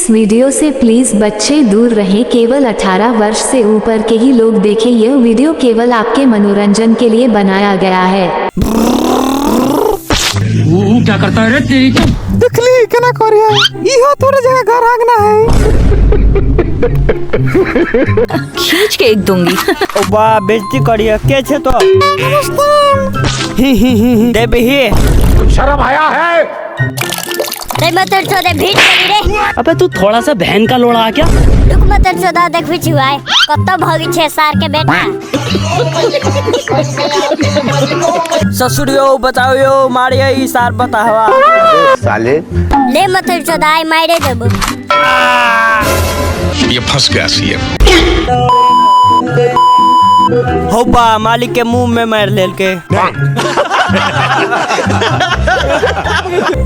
इस वीडियो से प्लीज बच्चे दूर रहें। केवल 18 वर्ष से ऊपर के ही लोग देखें। यह वीडियो केवल आपके मनोरंजन के लिए बनाया गया है। क्या करता है रे तेरी? देखली केना करिया इहो तोरे जगह घर आगना है। खींच के एक दूंगी। ओ बा बेइज्जती करिया के छे तो दे बेही शर्म आया है? रे मतर छोदे भीड़ करी रे। अबे तू थोड़ा सा बहन का लोड़ा आ क्या? रुक मतर छोदा देख बिछुआए कत्तो भगी 6 साल के बेटा। ससुरियो बताओ यो मारिया ई सार बतावा साले ले मतर छोदा आई मारे देबो। ये फंस गया सी हो बा मालिक के मुंह में मार लेल के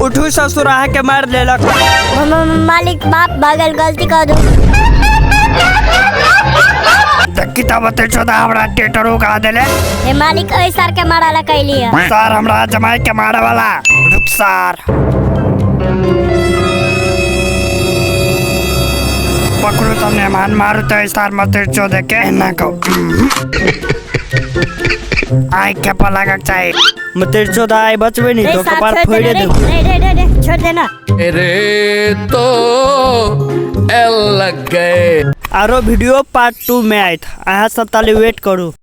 उठू ससुरा के मार लेलक। मालिक बाप बगल गलती कर दो। किताब ते छोदा हमरा टेटरो का देले ए मालिक ऐ सार के माराला कैली है। सार हमरा जमाई के मारे वाला रुक सार पकड़ो तो मेहमान मारो तो सार मत चोदे के ना को आई के पला का चाहिए मत चोदा आई बचवे नहीं तो कपार फोड़ दे। रे छोड़ देना। अरे तो एल लग गए। आरो वीडियो पार्ट 2 में आई था। आहा सब ताले वेट करू।